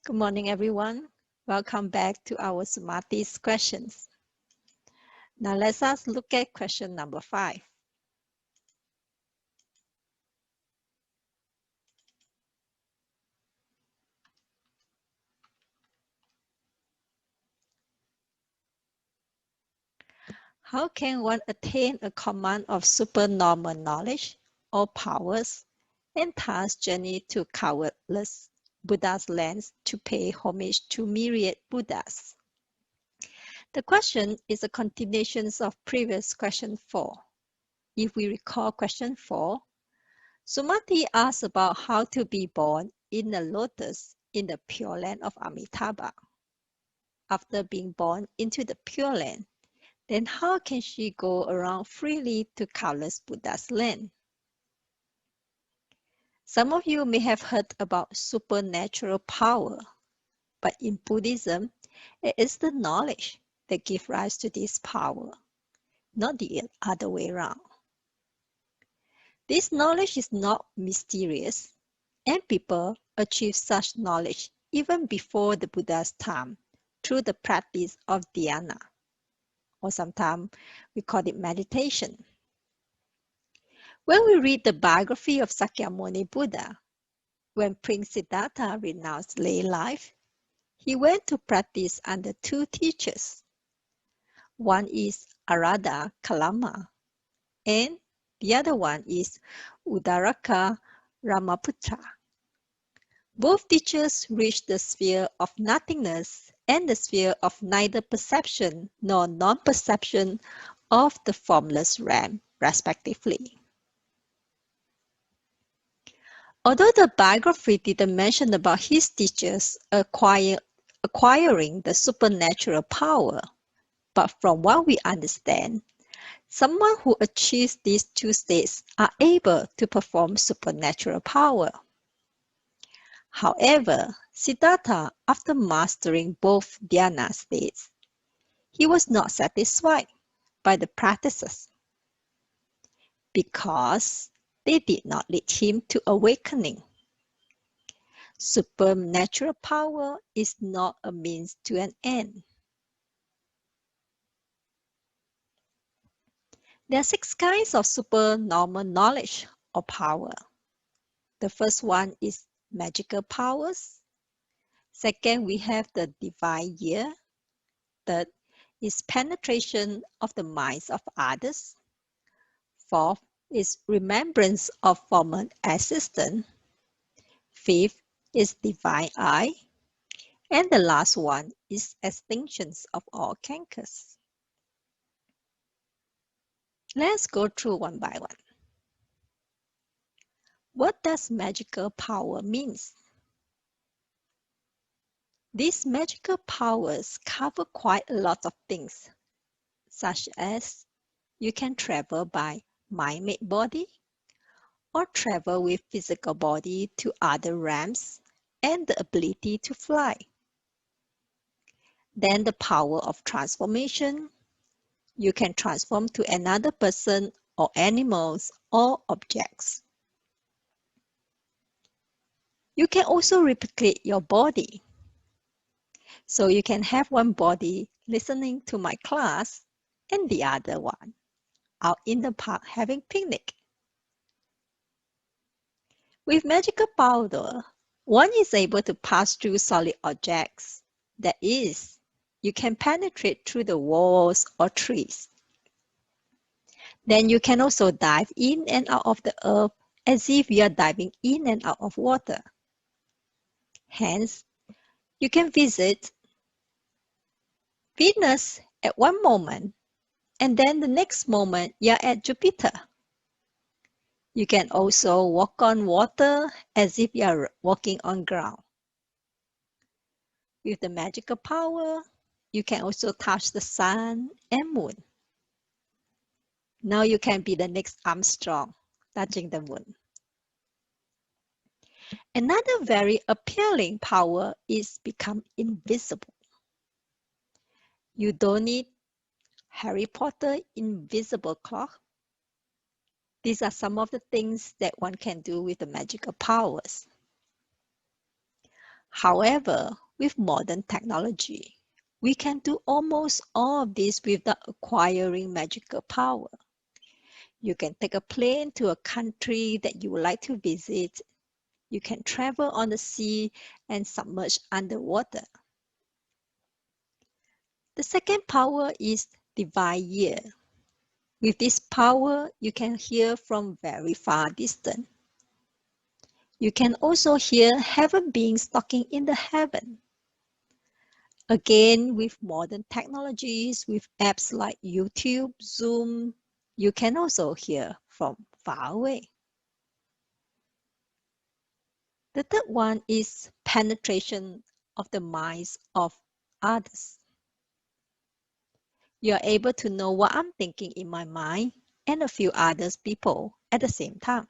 Good morning, everyone. Welcome back to our Sumati's questions. Now let us look at question number 5. How can one attain a command of supernormal knowledge or powers and thus journey to countless Buddha's lands to pay homage to myriad Buddhas? The question is a continuation of previous question 4. If we recall question 4, Sumati asked about how to be born in a lotus in the Pure Land of Amitabha. After being born into the Pure Land, then how can she go around freely to countless Buddha's land? Some of you may have heard about supernatural power, but in Buddhism, it is the knowledge that gives rise to this power, not the other way around. This knowledge is not mysterious, and people achieve such knowledge even before the Buddha's time through the practice of dhyana, or sometimes we call it meditation. When we read the biography of Sakyamuni Buddha, when Prince Siddhartha renounced lay life, he went to practice under two teachers. One is Arada Kalama, and the other one is Udaraka Ramaputra. Both teachers reached the sphere of nothingness and the sphere of neither perception nor non-perception of the formless realm, respectively. Although the biography didn't mention about his teachers acquiring the supernatural power, but from what we understand, someone who achieves these two states are able to perform supernatural power. However, Siddhartha, after mastering both dhyana states, he was not satisfied by the practices because they did not lead him to awakening. Supernatural power is not a means to an end. There are 6 kinds of supernormal knowledge or power. The first one is magical powers. Second, we have the divine ear. Third is penetration of the minds of others. Fourth is remembrance of former existence. Fifth is divine eye. And the last one is extinctions of all cankers. Let's go through one by one. What does magical power mean? These magical powers cover quite a lot of things, such as you can travel by mind-made body, or travel with physical body to other realms, and the ability to fly. Then the power of transformation. You can transform to another person or animals or objects. You can also replicate your body. So you can have one body listening to my class and the other one out in the park having picnic. With magical power, one is able to pass through solid objects. That is, you can penetrate through the walls or trees. Then you can also dive in and out of the earth as if you are diving in and out of water. Hence, you can visit Venus at one moment, and then the next moment you're at Jupiter. You can also walk on water as if you're walking on ground. With the magical power, you can also touch the sun and moon. Now you can be the next Armstrong, touching the moon. Another very appealing power is become invisible. You don't need Harry Potter invisible cloak. These are some of the things that one can do with the magical powers. However, with modern technology, we can do almost all of this without acquiring magical power. You can take a plane to a country that you would like to visit. You can travel on the sea and submerge underwater. The second power is divine ear. With this power, you can hear from very far distance. You can also hear heaven beings talking in the heaven. Again, with modern technologies, with apps like YouTube, Zoom, you can also hear from far away. The third one is penetration of the minds of others. You are able to know what I'm thinking in my mind and a few other people at the same time.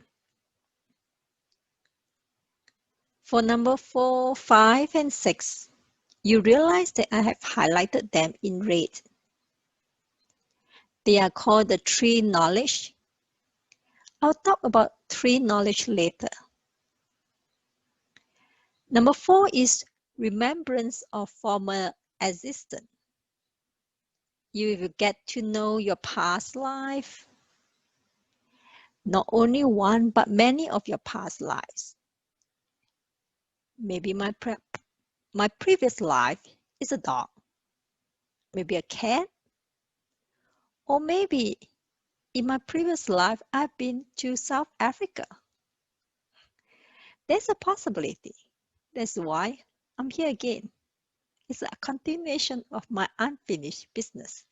For number 4, 5, and 6, you realize that I have highlighted them in red. They are called the three knowledge. I'll talk about three knowledge later. Number 4 is remembrance of former existence. You will get to know your past life, not only one but many of your past lives. Maybe my previous life is a dog, maybe a cat, or maybe in my previous life I've been to South Africa. There's a possibility. That's why I'm here again. It's a continuation of my unfinished business.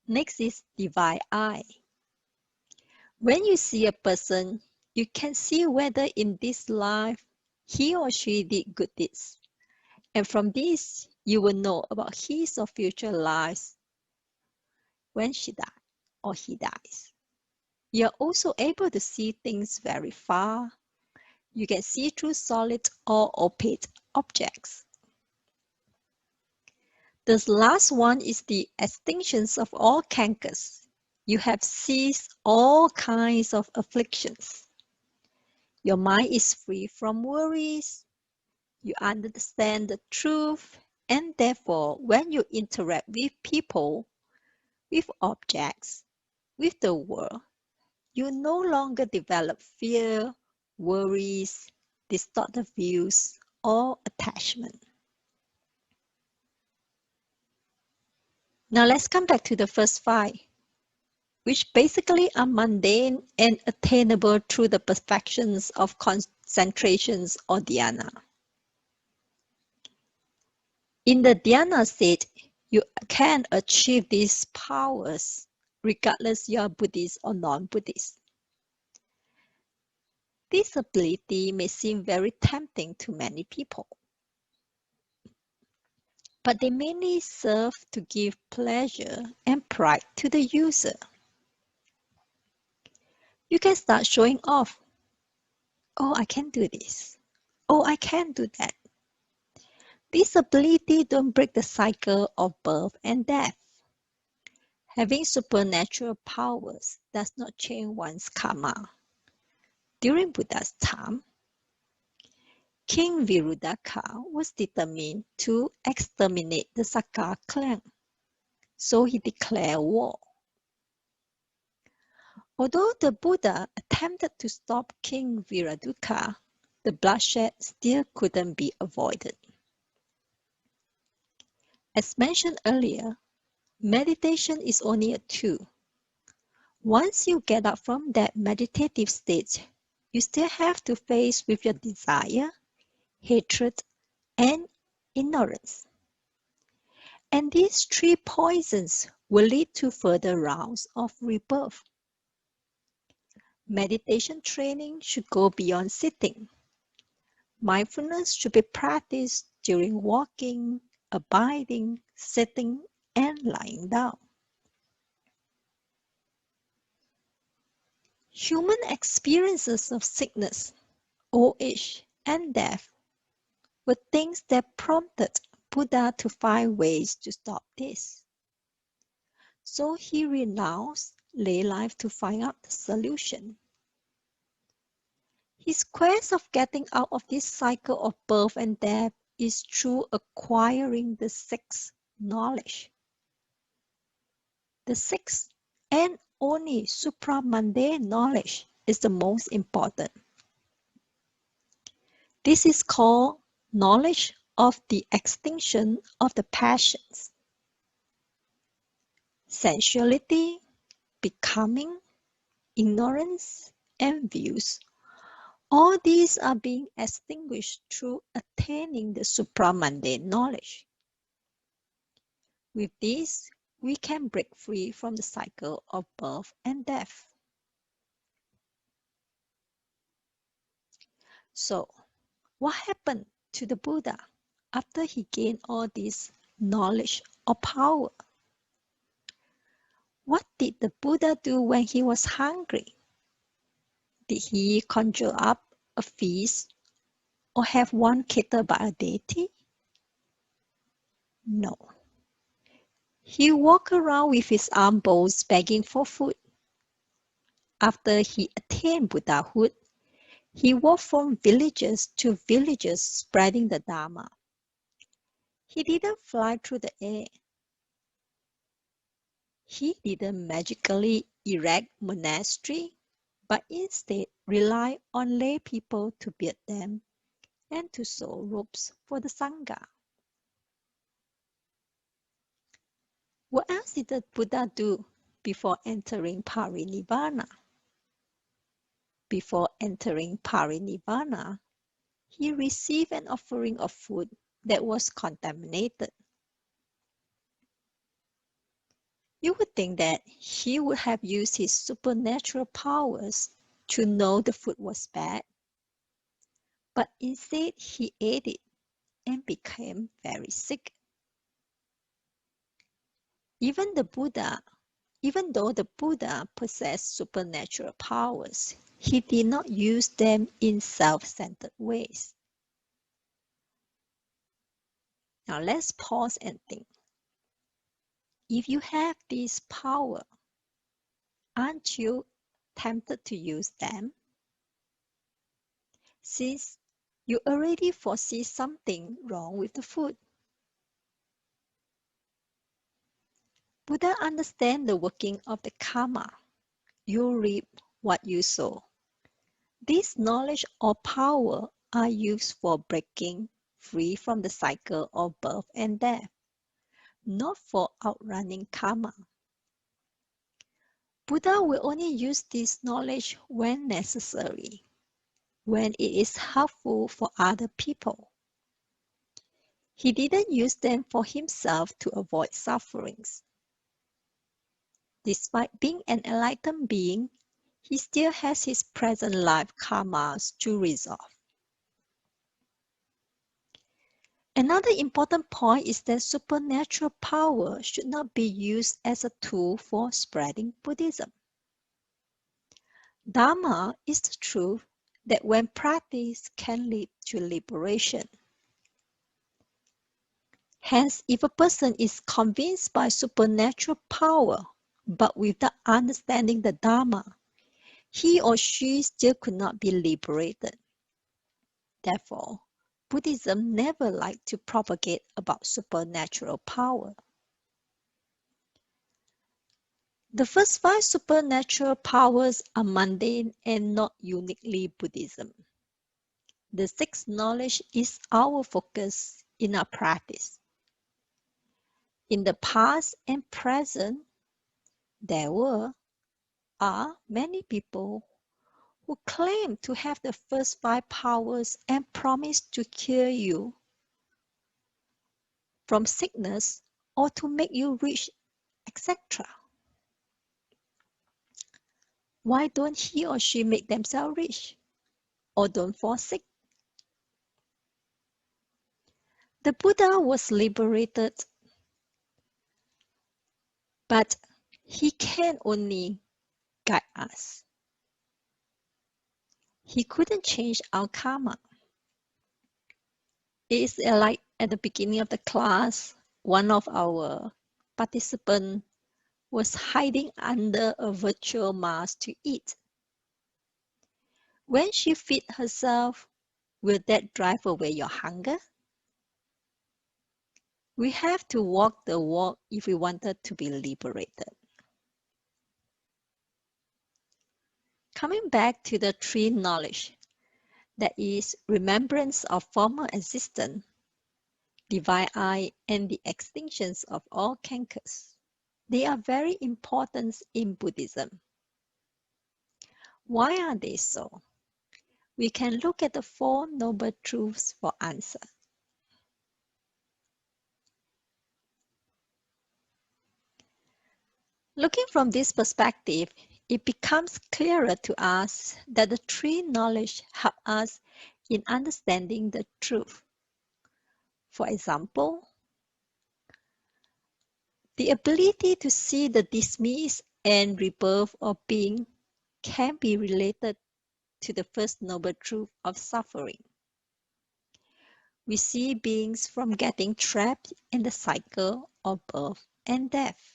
Next is divine eye. When you see a person, you can see whether in this life he or she did good deeds. And from this, you will know about his or future lives when she dies or he dies. You are also able to see things very far. You can see through solid or opaque objects. The last one is the extinction of all cankers. You have ceased all kinds of afflictions. Your mind is free from worries. You understand the truth, and therefore, when you interact with people, with objects, with the world, you no longer develop fear, worries, distorted views, or attachment. Now let's come back to the first 5, which basically are mundane and attainable through the perfections of concentrations or dhyana. In the Vienna State, you can achieve these powers regardless you are Buddhist or non-Buddhist. This ability may seem very tempting to many people, but they mainly serve to give pleasure and pride to the user. You can start showing off. Oh, I can do this. Oh, I can do that. This ability don't break the cycle of birth and death. Having supernatural powers does not change one's karma. During Buddha's time, King Virudaka was determined to exterminate the Saka clan, so he declared war. Although the Buddha attempted to stop King Virudaka, the bloodshed still couldn't be avoided. As mentioned earlier, meditation is only a tool. Once you get up from that meditative state, you still have to face with your desire, hatred, and ignorance. And these 3 poisons will lead to further rounds of rebirth. Meditation training should go beyond sitting. Mindfulness should be practiced during walking, abiding, sitting, and lying down. Human experiences of sickness, old age, and death were things that prompted Buddha to find ways to stop this. So he renounced lay life to find out the solution. His quest of getting out of this cycle of birth and death is through acquiring the sixth knowledge. The sixth and only supramundane knowledge is the most important. This is called knowledge of the extinction of the passions. Sensuality, becoming, ignorance, and views. All these are being extinguished through attaining the supramundane knowledge. With this, we can break free from the cycle of birth and death. So, what happened to the Buddha after he gained all this knowledge or power? What did the Buddha do when he was hungry? Did he conjure up a feast or have one catered by a deity? No. He walked around with his arm bowls begging for food. After he attained Buddhahood, he walked from villages to villages spreading the Dharma. He didn't fly through the air. He didn't magically erect monastery, but instead relied on lay people to build them and to sew robes for the Sangha. What else did the Buddha do before entering Parinirvana? Before entering Parinirvana, he received an offering of food that was contaminated. You would think that he would have used his supernatural powers to know the food was bad, but instead he ate it and became very sick. Even though the Buddha possessed supernatural powers, he did not use them in self-centered ways. Now let's pause and think. If you have this power, aren't you tempted to use them? Since you already foresee something wrong with the food. Buddha understands the working of the karma. You reap what you sow. This knowledge or power are used for breaking free from the cycle of birth and death, not for outrunning karma. Buddha will only use this knowledge when necessary, when it is helpful for other people. He didn't use them for himself to avoid sufferings. Despite being an enlightened being, he still has his present life karmas to resolve. Another important point is that supernatural power should not be used as a tool for spreading Buddhism. Dharma is the truth that when practiced can lead to liberation. Hence, if a person is convinced by supernatural power, but without understanding the Dharma, he or she still could not be liberated. Therefore, Buddhism never liked to propagate about supernatural power. The first 5 supernatural powers are mundane and not uniquely Buddhism. The sixth knowledge is our focus in our practice. In the past and present, there are many people who claim to have the first 5 powers and promise to cure you from sickness or to make you rich, etc. Why don't he or she make themselves rich or don't fall sick? The Buddha was liberated, but he can only guide us. He couldn't change our karma. It is like at the beginning of the class, one of our participants was hiding under a virtual mask to eat. When she feeds herself, will that drive away your hunger? We have to walk the walk if we wanted to be liberated. Coming back to the three knowledge, that is, remembrance of former existence, divine eye, and the extinctions of all cankers. They are very important in Buddhism. Why are they so? We can look at the Four Noble Truths for answer. Looking from this perspective, it becomes clearer to us that the three knowledge help us in understanding the truth. For example, the ability to see the dismiss and rebirth of being can be related to the first noble truth of suffering. We see beings from getting trapped in the cycle of birth and death.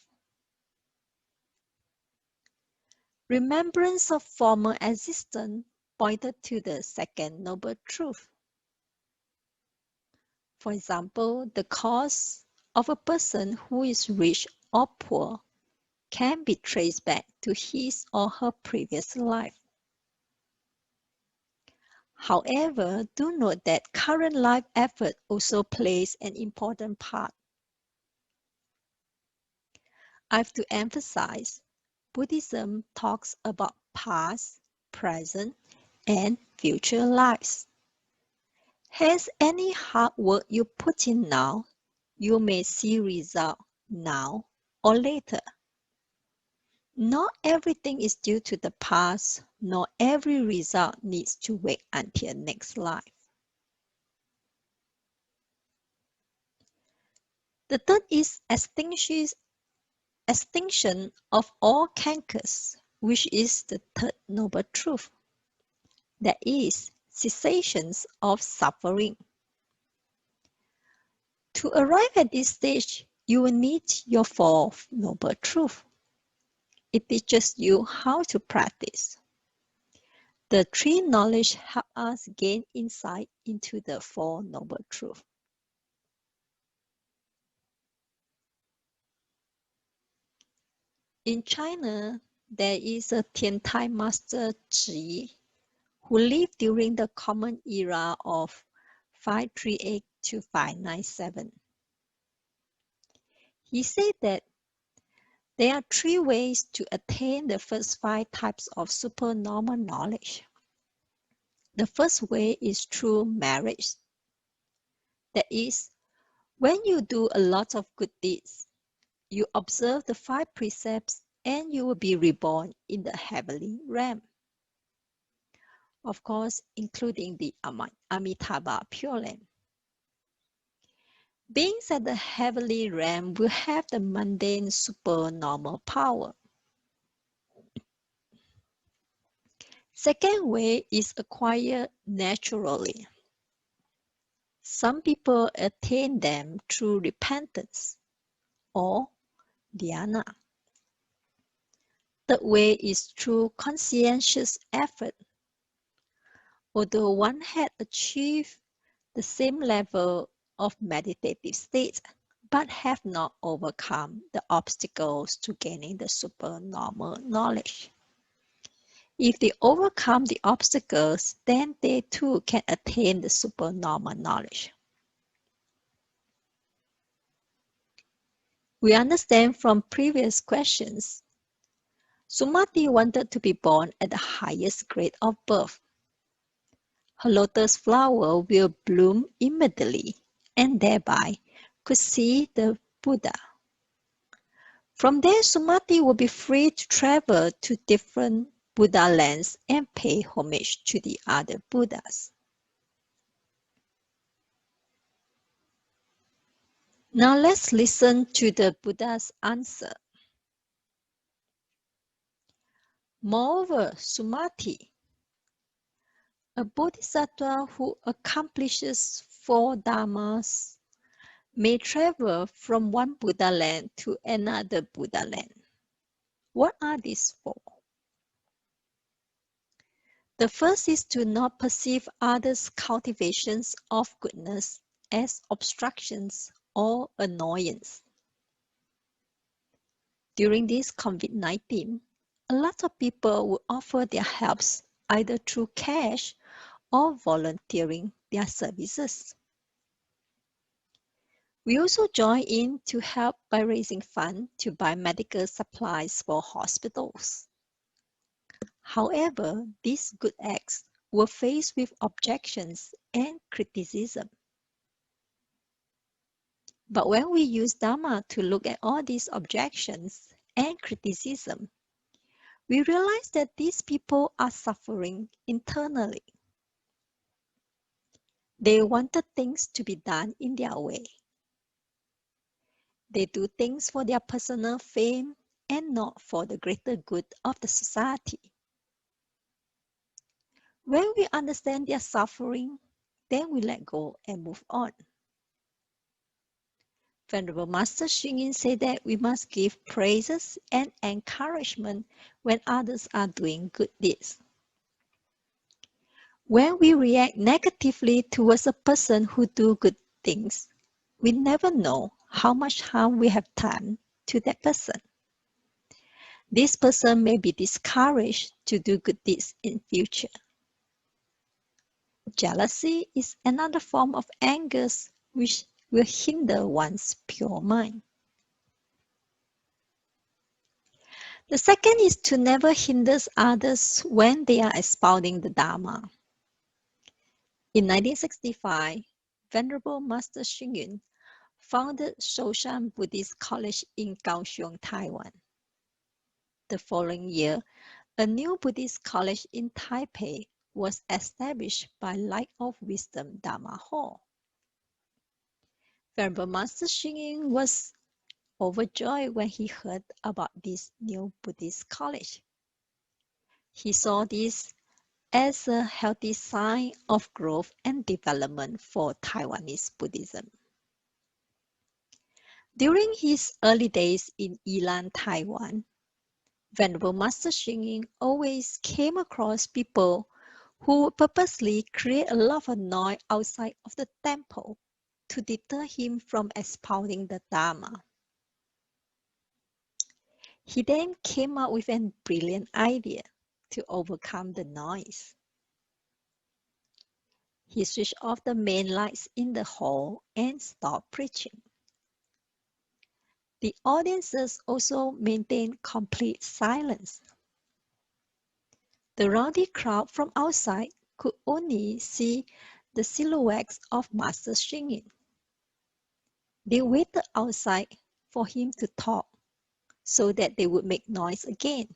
Remembrance of former existence pointed to the second noble truth. For example, the cause of a person who is rich or poor can be traced back to his or her previous life. However, do note that current life effort also plays an important part. I have to emphasize, Buddhism talks about past, present, and future lives. Hence, any hard work you put in now, you may see result now or later. Not everything is due to the past, nor every result needs to wait until next life. The third is extinction of all cankers, which is the third noble truth. That is, cessation of suffering. To arrive at this stage, you will need your fourth noble truth. It teaches you how to practice. The three knowledge help us gain insight into the Four Noble Truths. In China, there is a Tiantai master Zhi who lived during the Common Era of 538 to 597. He said that there are three ways to attain the first five types of supernormal knowledge. The first way is through marriage. That is, when you do a lot of good deeds, you observe the five precepts and you will be reborn in the heavenly realm. Of course, including the Amitabha Pure Land. Beings at the heavenly realm will have the mundane supernormal power. Second way is acquired naturally. Some people attain them through repentance or dhyana. Third way is through conscientious effort. Although one had achieved the same level of meditative state, but have not overcome the obstacles to gaining the supernormal knowledge. If they overcome the obstacles, then they too can attain the supernormal knowledge. We understand from previous questions, Sumati wanted to be born at the highest grade of birth. Her lotus flower will bloom immediately and thereby could see the Buddha. From there, Sumati will be free to travel to different Buddha lands and pay homage to the other Buddhas. Now let's listen to the Buddha's answer. Moreover, Sumati, a bodhisattva who accomplishes four dharmas may travel from one Buddha land to another Buddha land. What are these four? The first is to not perceive others' cultivations of goodness as obstructions or annoyance. During this COVID-19, a lot of people will offer their helps either through cash or volunteering their services. We also join in to help by raising funds to buy medical supplies for hospitals. However, these good acts were faced with objections and criticism. But when we use Dharma to look at all these objections and criticism, we realize that these people are suffering internally. They wanted things to be done in their way. They do things for their personal fame and not for the greater good of the society. When we understand their suffering, then we let go and move on. Venerable Master Hsing said that we must give praises and encouragement when others are doing good deeds. When we react negatively towards a person who do good things, we never know how much harm we have done to that person. This person may be discouraged to do good deeds in future. Jealousy is another form of anger which will hinder one's pure mind. The second is to never hinder others when they are expounding the Dharma. In 1965, Venerable Master Hsing founded Shoshan Buddhist College in Kaohsiung, Taiwan. The following year, a new Buddhist college in Taipei was established by Light of Wisdom Dharma Hall. Venerable Master Hsing was overjoyed when he heard about this new Buddhist college. He saw this as a healthy sign of growth and development for Taiwanese Buddhism. During his early days in Yilan, Taiwan, Venerable Master Hsing always came across people who purposely create a lot of noise outside of the temple to deter him from expounding the Dharma. He then came up with a brilliant idea to overcome the noise. He switched off the main lights in the hall and stopped preaching. The audiences also maintained complete silence. The rowdy crowd from outside could only see the silhouettes of Master Hsing. They waited outside for him to talk so that they would make noise again.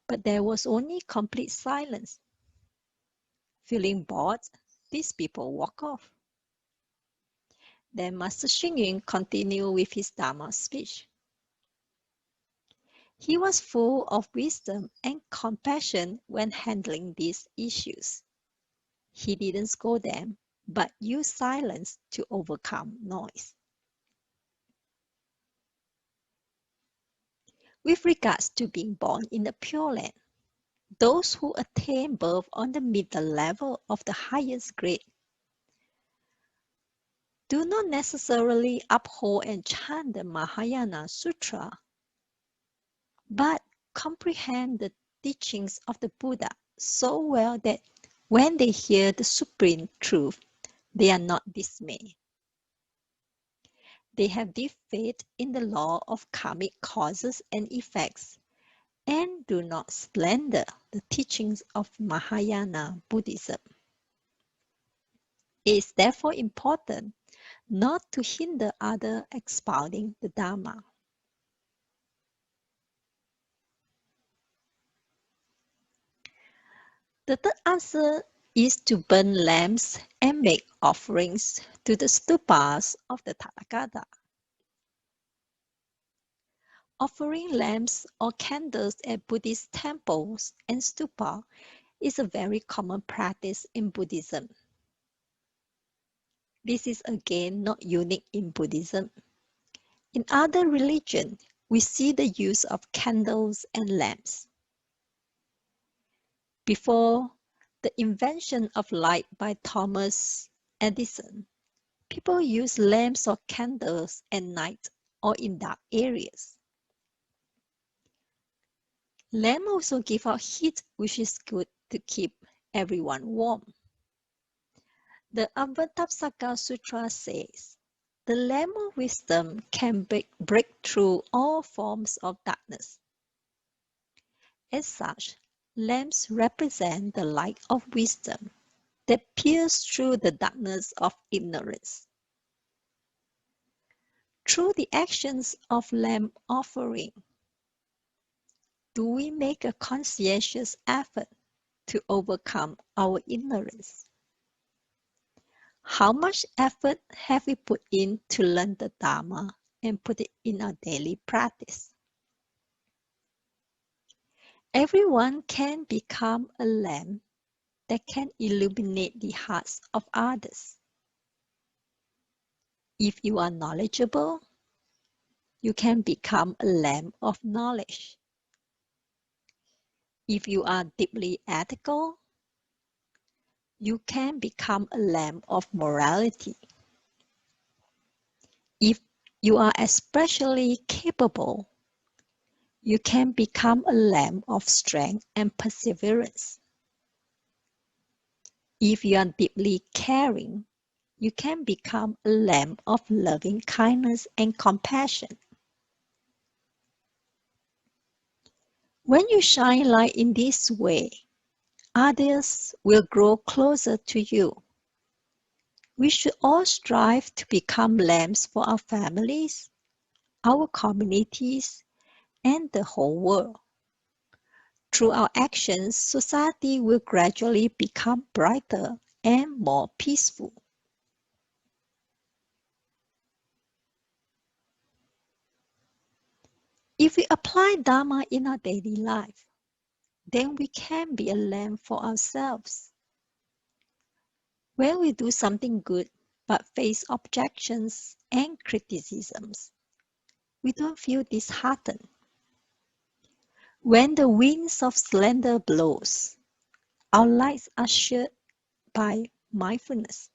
But there was only complete silence. Feeling bored, these people walked off. Then Master Hsing continued with his Dharma speech. He was full of wisdom and compassion when handling these issues. He didn't scold them, but used silence to overcome noise. With regards to being born in the Pure Land, those who attain birth on the middle level of the highest grade do not necessarily uphold and chant the Mahayana Sutra, but comprehend the teachings of the Buddha so well that when they hear the supreme truth, they are not dismayed. They have deep faith in the law of karmic causes and effects and do not slander the teachings of Mahayana Buddhism. It is therefore important not to hinder others expounding the Dharma. The third answer is to burn lamps and make offerings to the stupas of the Tathagata. Offering lamps or candles at Buddhist temples and stupa is a very common practice in Buddhism. This is again not unique in Buddhism. In other religions, we see the use of candles and lamps. Before the invention of light by Thomas Edison, people used lamps or candles at night or in dark areas. Lamps also give out heat, which is good to keep everyone warm. The Avatamsaka Sutra says, the lamp of wisdom can break through all forms of darkness. As such, lamps represent the light of wisdom that pierces through the darkness of ignorance. Through the actions of lamp offering, do we make a conscientious effort to overcome our ignorance? How much effort have we put in to learn the Dharma and put it in our daily practice? Everyone can become a lamp that can illuminate the hearts of others. If you are knowledgeable, you can become a lamp of knowledge. If you are deeply ethical, you can become a lamp of morality. If you are especially capable, you can become a lamp of strength and perseverance. If you are deeply caring, you can become a lamp of loving kindness and compassion. When you shine light in this way, others will grow closer to you. We should all strive to become lamps for our families, our communities, and the whole world. Through our actions, society will gradually become brighter and more peaceful. If we apply Dharma in our daily life, then we can be a lamp for ourselves. When we do something good but face objections and criticisms, we don't feel disheartened. When the winds of slander blows, our lights are shared by mindfulness.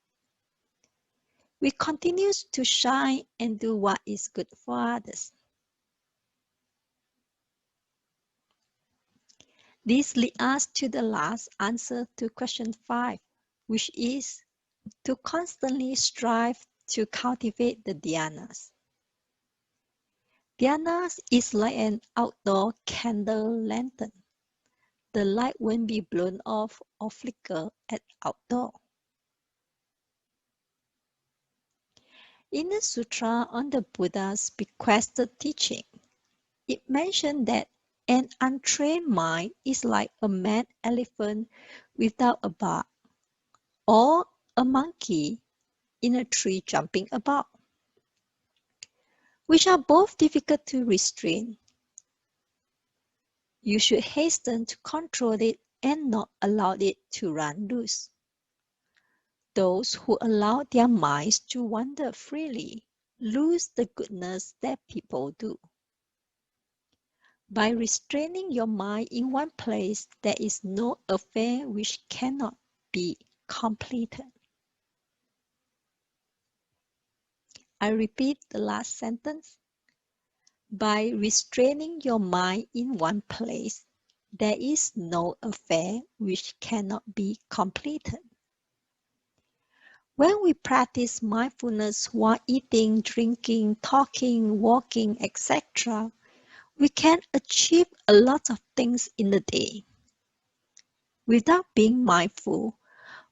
We continue to shine and do what is good for others. This leads us to the last answer to question 5, which is to constantly strive to cultivate the dhyanas. Dhyanas is like an outdoor candle lantern. The light won't be blown off or flicker at outdoor. In the sutra on the Buddha's bequested teaching, it mentioned that an untrained mind is like a mad elephant without a back, or a monkey in a tree jumping about, which are both difficult to restrain. You should hasten to control it and not allow it to run loose. Those who allow their minds to wander freely lose the goodness that people do. By restraining your mind in one place, there is no affair which cannot be completed. I repeat the last sentence. By restraining your mind in one place, there is no affair which cannot be completed. When we practice mindfulness while eating, drinking, talking, walking, etc., we can achieve a lot of things in a day. Without being mindful,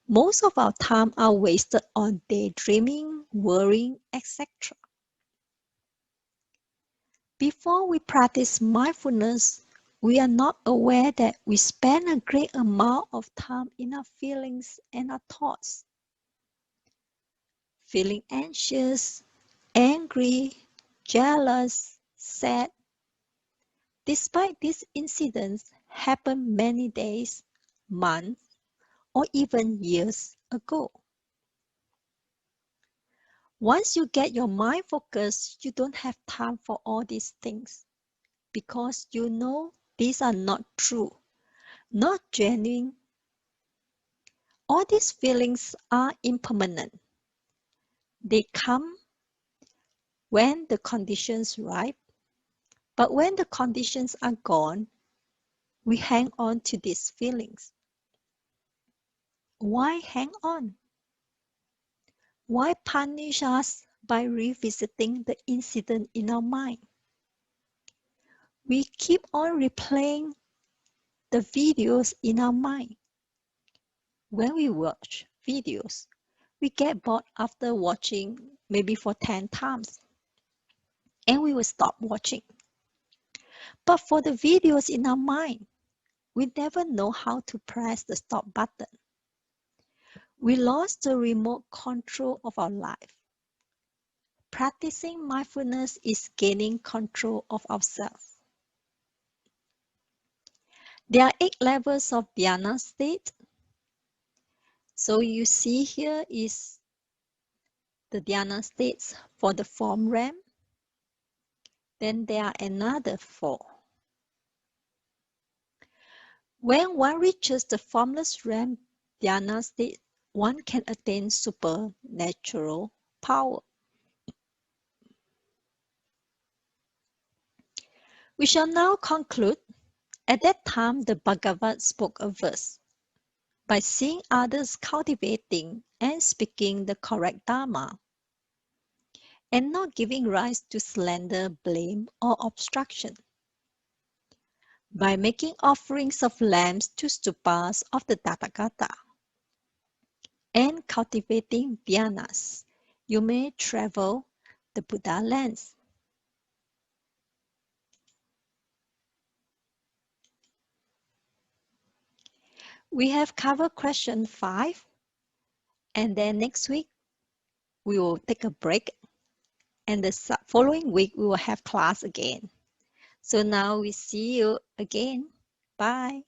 most of our time are wasted on daydreaming, worrying, etc. Before we practice mindfulness, we are not aware that we spend a great amount of time in our feelings and our thoughts. Feeling anxious, angry, jealous, sad. Despite these incidents happen many days, months, or even years ago. Once you get your mind focused, you don't have time for all these things because you know these are not true. not genuine. All these feelings are impermanent. They come when the conditions ripe, but when the conditions are gone, we hang on to these feelings. Why hang on? Why punish us by revisiting the incident in our mind? We keep on replaying the videos in our mind. When we watch videos, we get bored after watching maybe for 10 times, and we will stop watching. But for the videos in our mind, we never know how to press the stop button. We lost the remote control of our life. Practicing mindfulness is gaining control of ourselves. There are 8 levels of Vienna State. So you see here is the Vienna states for the form realm. Then there are another 4. When one reaches the formless realm, Vienna state, one can attain supernatural power. We shall now conclude. At that time, the Bhagavad spoke a verse. By seeing others cultivating and speaking the correct Dharma, and not giving rise to slander, blame, or obstruction. By making offerings of lambs to stupas of the Tathagata, and cultivating dhyanas, you may travel the Buddha lands. We have covered question 5, and then next week we will take a break, and the following week we will have class again. So now we see you again. Bye.